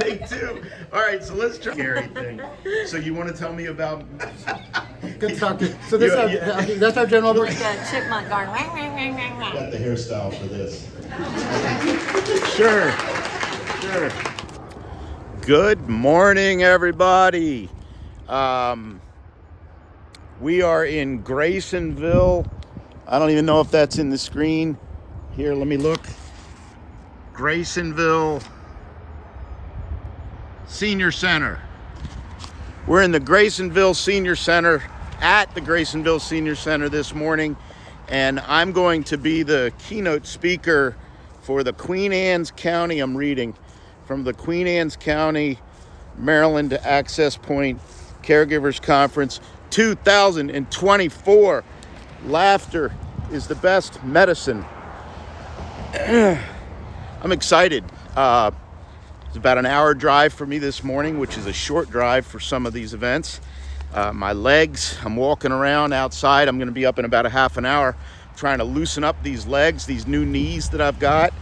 Take two. All right, so let's try scary thing. So you want to tell me about? Good talk to you. So this that's our general. Like a chipmunk going. Wah, wah, wah, wah, wah. Got the hairstyle for this. Sure. Good morning, everybody. We are in Graysonville. I don't even know if that's in the screen. Here, let me look. Graysonville Senior Center. We're in the Graysonville Senior Center, at the Graysonville Senior Center this morning, and I'm going to be the keynote speaker for the Queen Anne's County. I'm reading from the Queen Anne's County, Maryland Access Point Caregivers Conference 2024. Laughter is the best medicine. I'm excited. It's about an hour drive for me this morning, which is a short drive for some of these events. My legs, I'm walking around outside. I'm going to be up in about a half an hour trying to loosen up these legs, these new knees that I've got.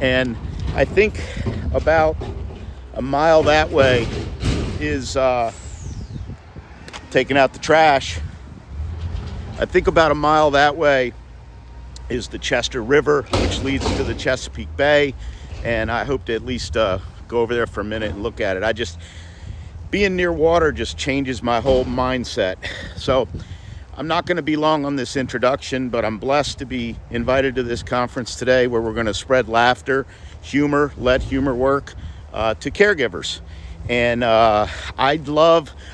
And I think about a mile that way is taking out the trash. I think about a mile that way is the Chester River, which leads to the Chesapeake Bay. And I hope to at least go over there for a minute and look at it. Being near water just changes my whole mindset. So I'm not going to be long on this introduction, but I'm blessed to be invited to this conference today where we're going to spread laughter, humor, let humor work to caregivers. And I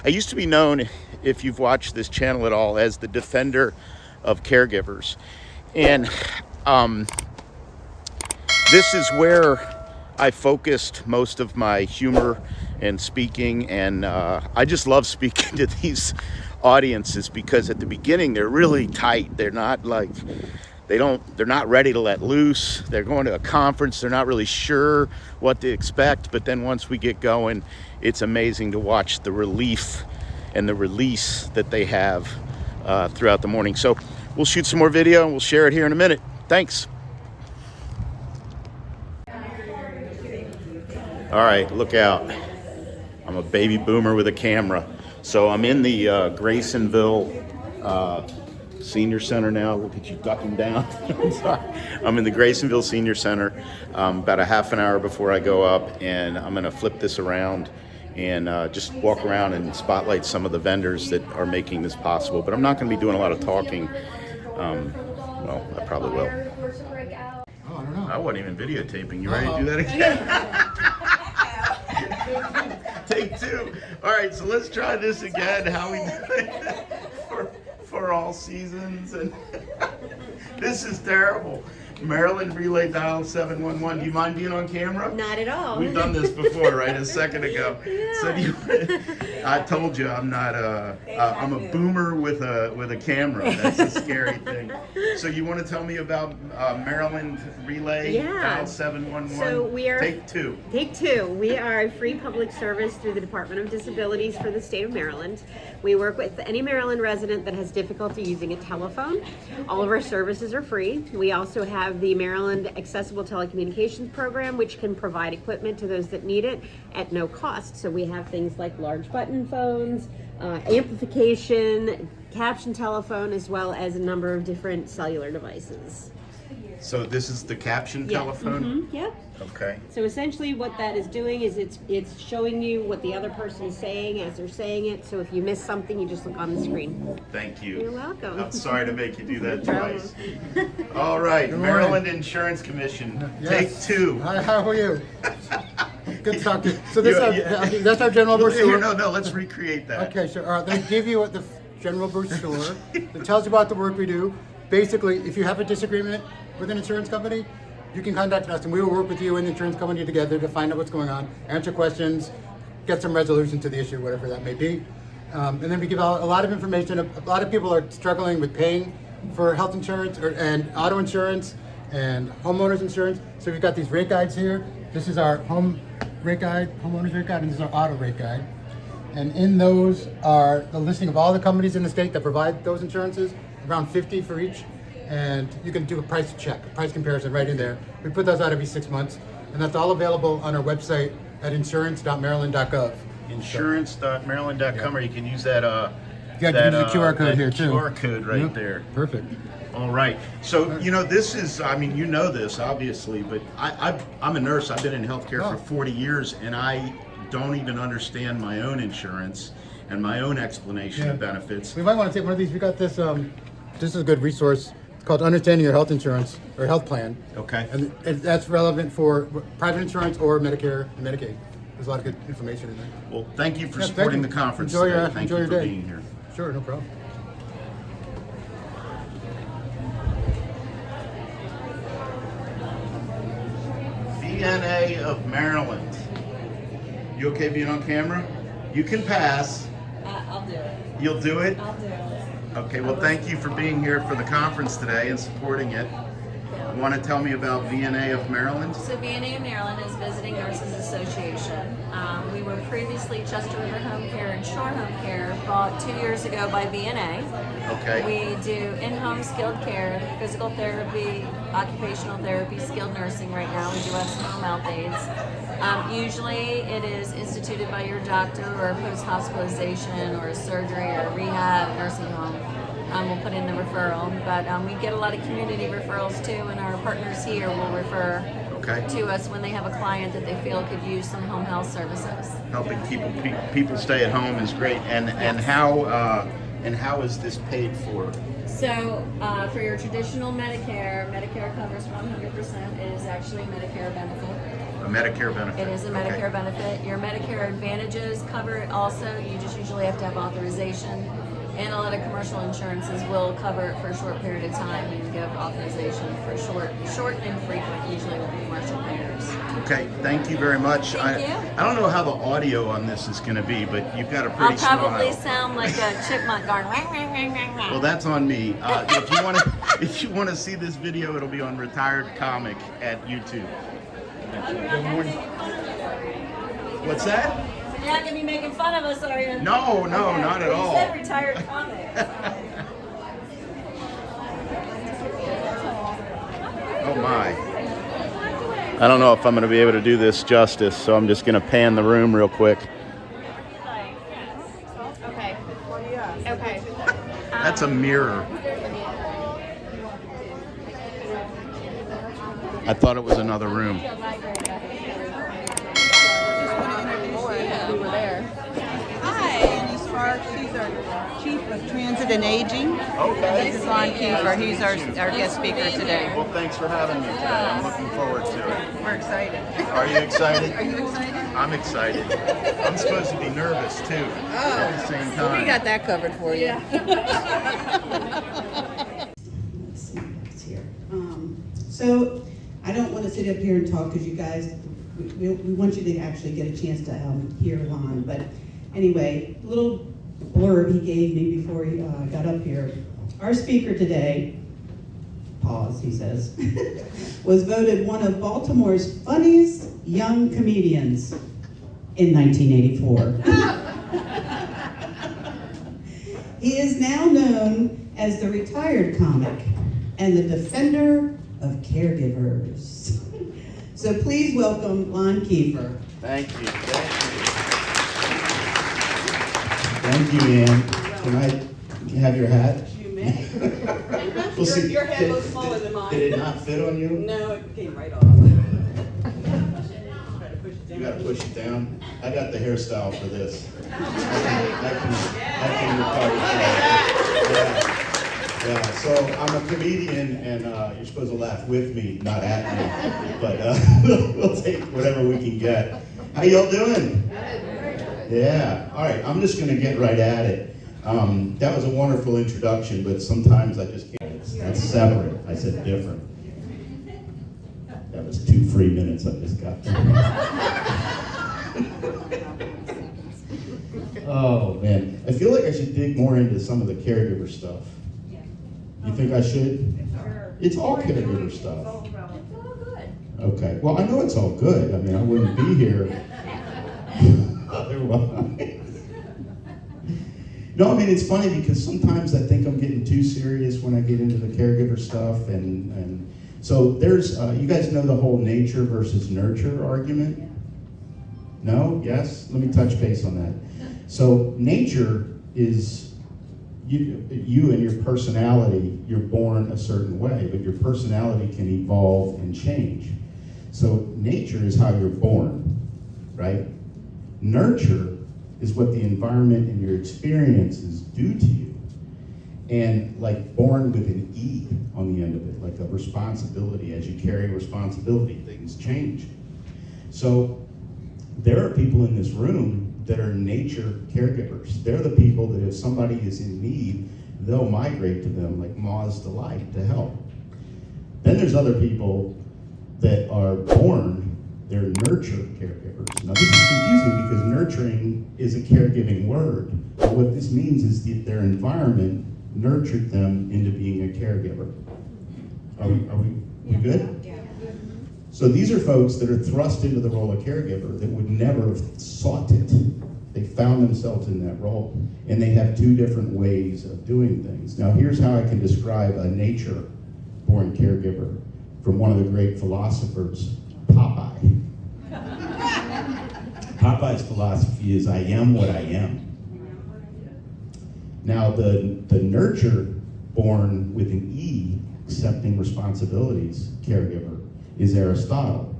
used to be known, if you've watched this channel at all, as the defender of caregivers. And this is where I focused most of my humor and speaking, and I just love speaking to these audiences because at the beginning they're really tight. They're not like, they're not ready to let loose. They're going to a conference. They're not really sure what to expect. But then once we get going, it's amazing to watch the relief and the release that they have throughout the morning. So we'll shoot some more video and we'll share it here in a minute. Thanks. All right, look out. I'm a baby boomer with a camera. So I'm in the Graysonville Senior Center now. Look at you ducking down. I'm sorry. I'm in the Graysonville Senior Center about a half an hour before I go up, and I'm gonna flip this around and just walk around and spotlight some of the vendors that are making this possible. But I'm not gonna be doing a lot of talking. Well, I probably will. Oh, I don't know. I wasn't even videotaping. You ready to do that again? Take two. All right, so let's try this again. How we do it for all seasons. And this is terrible. Maryland relay dial 711. Do you mind being on camera? Not at all. We've done this before, right? A second ago. Yeah. So I told you I'm not I'm a boomer with a camera. That's a scary thing. So you want to tell me about Maryland relay dial 711? So we are Take two. We are a free public service through the Department of Disabilities for the state of Maryland. We work with any Maryland resident that has difficulty using a telephone. All of our services are free. We also have the Maryland Accessible Telecommunications Program, which can provide equipment to those that need it at no cost. So we have things like large button phones, amplification, caption telephone, as well as a number of different cellular devices. So this is the caption telephone? Yep. Okay. So essentially what that is doing is it's showing you what the other person is saying as they're saying it. So if you miss something, you just look on the screen. Thank you. You're welcome. I'm sorry to make you do that No twice. All right, Good Maryland morning. Insurance Commission. Yes. Take two. Hi, how are you? Good talk to you. So that's our general brochure. No, let's recreate that. Okay, so they give you the general brochure that tells you about the work we do. Basically, if you have a disagreement with an insurance company, you can contact us and we will work with you and the insurance company together to find out what's going on, answer questions, get some resolution to the issue, whatever that may be. And then we give out a lot of information. A lot of people are struggling with paying for health insurance and auto insurance and homeowners insurance. So we've got these rate guides here. This is our home rate guide, homeowners rate guide, and this is our auto rate guide. And in those are the listing of all the companies in the state that provide those insurances, around 50 for each. And you can do a price check, a price comparison right in there. We put those out every 6 months, and that's all available on our website at insurance.maryland.gov. Insurance.maryland.com, or you can use that Yeah, that, use the QR code that here too. QR code right Yep. there. Perfect. All right. So, this is, you know this, obviously, but I'm a nurse. I've been in healthcare Oh. for 40 years, and I don't even understand my own insurance and my own explanation of benefits. We might want to take one of these. We got this. This is a good resource. It's called Understanding Your Health Insurance or Health Plan. Okay. And that's relevant for private insurance or Medicare and Medicaid. There's a lot of good information in there. Well, thank you for Yeah, thank supporting you. the conference Enjoy today. your- Thank enjoy you your for day. being here. Sure, no problem. VNA of Maryland. You okay being on camera? You can pass. I'll do it. You'll do it? I'll do it. Okay, well, thank you for being here for the conference today and supporting it. You want to tell me about VNA of Maryland? So VNA of Maryland is Visiting Nurses Association. We were previously Chester River Home Care and Shore Home Care, bought 2 years ago by VNA. Okay. We do in-home skilled care, physical therapy, occupational therapy, skilled nursing right now. We do have some home health aides. Usually it is instituted by your doctor or a post-hospitalization or a surgery or a rehab, nursing home. We'll put in the referral, but we get a lot of community referrals too, and our partners here will refer to us when they have a client that they feel could use some home health services. Helping people stay at home is great. And how is this paid for? So for your traditional Medicare covers 100%. It is actually a Medicare benefit. A Medicare benefit. It is a Medicare benefit. Your Medicare Advantages cover it also. You just usually have to have authorization. And a lot of commercial insurances will cover it for a short period of time and give authorization for short and infrequent, usually with commercial payers. Okay, thank you very much. Thank you. I don't know how the audio on this is going to be, but you've got a pretty I'll probably smile. sound like a chipmunk going rang, rang, rang, rang, rang. Well, that's on me. If you want to see this video, it'll be on Retired Comic at YouTube. What's that? You're not going to be making fun of us, are you? No, Okay. not at You all. said retired comic. Oh my. I don't know if I'm going to be able to do this justice, so I'm just going to pan the room real quick. Okay. Okay. That's a mirror. I thought it was another room. She's our Chief of Transit and Aging. Okay. This is Doc Kieffer. He's our guest speaker today. Well, thanks for having me today. I'm looking forward to it. We're excited. Are you excited? Are you excited? I'm excited. I'm supposed to be nervous too at the same time. We got that covered for you. So I don't want to sit up here and talk because you guys, we want you to actually get a chance to hear Lon. But anyway, a little blurb he gave me before he got up here. Our speaker today, pause, he says, was voted one of Baltimore's funniest young comedians in 1984. He is now known as the retired comic and the defender of caregivers. So please welcome Doc Kieffer. Thank you. Thank you, Ann. Can I have your hat? You may. We'll see. Your head looks smaller than mine. Did it not fit on you? No, it came right off. You gotta push it down. I got the hairstyle for this. I can retard it. Yeah, so I'm a comedian, and you're supposed to laugh with me, not at me. But we'll take whatever we can get. How y'all doing? Yeah. All right. I'm just gonna get right at it. That was a wonderful introduction, but sometimes I just can't. That's separate. I said different. That was 2 free minutes I just got. Oh man, I feel like I should dig more into some of the caregiver stuff. You think I should? It's all caregiver stuff. Okay. Well, I know it's all good. I mean, I wouldn't be here otherwise. No, I mean, it's funny because sometimes I think I'm getting too serious when I get into the caregiver stuff, and so there's, you guys know the whole nature versus nurture argument? No? Yes? Let me touch base on that. So nature is you and your personality. You're born a certain way, but your personality can evolve and change. So nature is how you're born, right? Nurture is what the environment and your experiences do to you. And like born with an E on the end of it, like a responsibility. As you carry responsibility, things change. So there are people in this room that are nature caregivers. They're the people that if somebody is in need, they'll migrate to them like Ma's Delight to help. Then there's other people that are born, they're nurture caregivers. Now this is confusing because nurturing is a caregiving word. But what this means is that their environment nurtured them into being a caregiver. Are we good? Yeah. So these are folks that are thrust into the role of caregiver that would never have sought it. They found themselves in that role. And they have two different ways of doing things. Now here's how I can describe a nature-born caregiver from one of the great philosophers, Popeye. Popeye's philosophy is, I am what I am. Now the nurture born with an E, accepting responsibilities, caregiver, is Aristotle.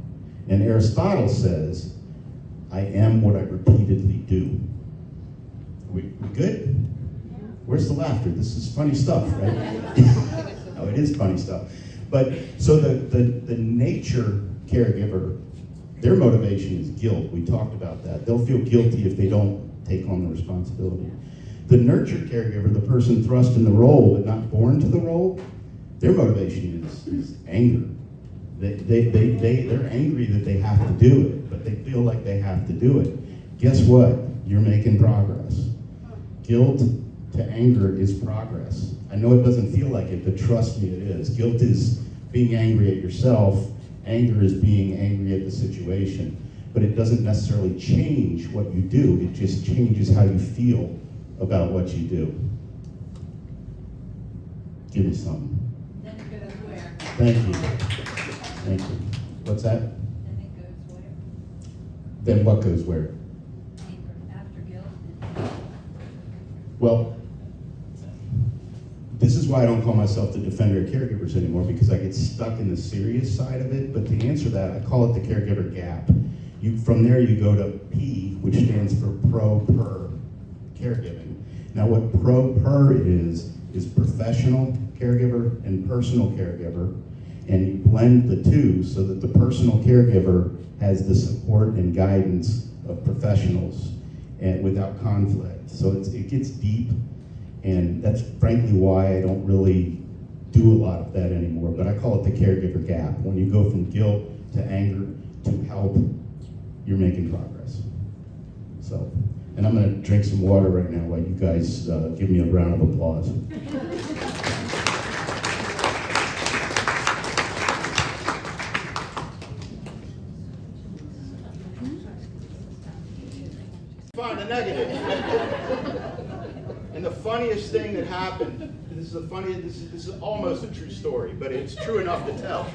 And Aristotle says, I am what I repeatedly do. We good? Where's the laughter? This is funny stuff, right? No, it is funny stuff. But so the nature caregiver, their motivation is guilt. We talked about that. They'll feel guilty if they don't take on the responsibility. The nurture caregiver, the person thrust in the role but not born to the role, their motivation is anger. They're angry that they have to do it, but they feel like they have to do it. Guess what? You're making progress. Guilt to anger is progress. I know it doesn't feel like it, but trust me, it is. Guilt is being angry at yourself. Anger is being angry at the situation. But it doesn't necessarily change what you do. It just changes how you feel about what you do. Give me something. Thank you. Thank you. What's that? Then it goes where? Then what goes where? After guilt. Well, this is why I don't call myself the defender of caregivers anymore, because I get stuck in the serious side of it. But to answer that, I call it the caregiver gap. From there you go to P, which stands for pro-per caregiving. Now what pro-per is professional caregiver and personal caregiver, and you blend the two so that the personal caregiver has the support and guidance of professionals and without conflict. So it gets deep, and that's frankly why I don't really do a lot of that anymore, but I call it the caregiver gap. When you go from guilt to anger to help, you're making progress. So, and I'm gonna drink some water right now while you guys give me a round of applause. Find a negative. And the funniest thing that happened, this is almost a true story, but it's true enough to tell.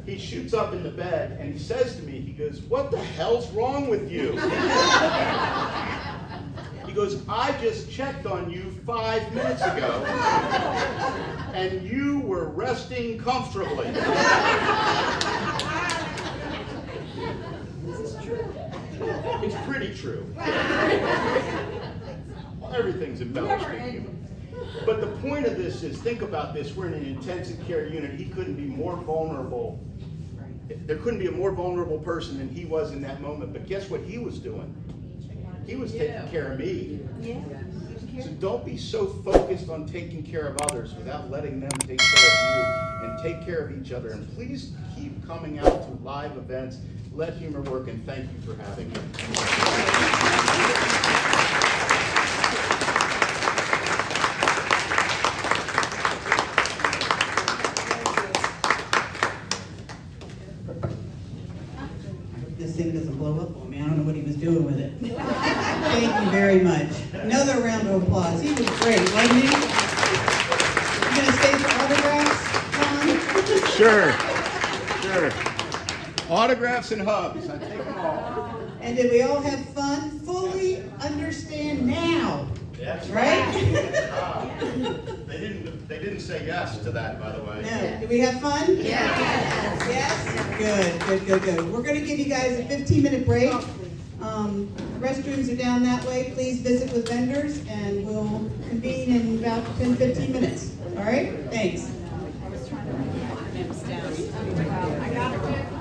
He shoots up in the bed and he says to me, he goes, "What the hell's wrong with you?" He goes, "I just checked on you 5 minutes ago and you were resting comfortably." It's pretty true. Well, everything's embellished in human. But the point of this is, think about this, we're in an intensive care unit. He couldn't be more vulnerable. There couldn't be a more vulnerable person than he was in that moment. But guess what he was doing? He was taking care of me. So don't be so focused on taking care of others without letting them take care of you, and take care of each other. And please keep coming out to live events. Let humor work, and thank you for having me. This thing doesn't blow up on me. I don't know what he was doing with it. Thank you very much. Another round of applause. He was great, wasn't he? You gonna stay for autographs, Tom? Sure. Autographs and hugs. I take them all. And did we all have fun? Fully understand now, Yes. right? They didn't say yes to that, by the way. No. Did we have fun? Yes. Yes? Good. We're going to give you guys a 15-minute break. Restrooms are down that way. Please visit with vendors, and we'll convene in about 10-15 minutes. All right? Thanks.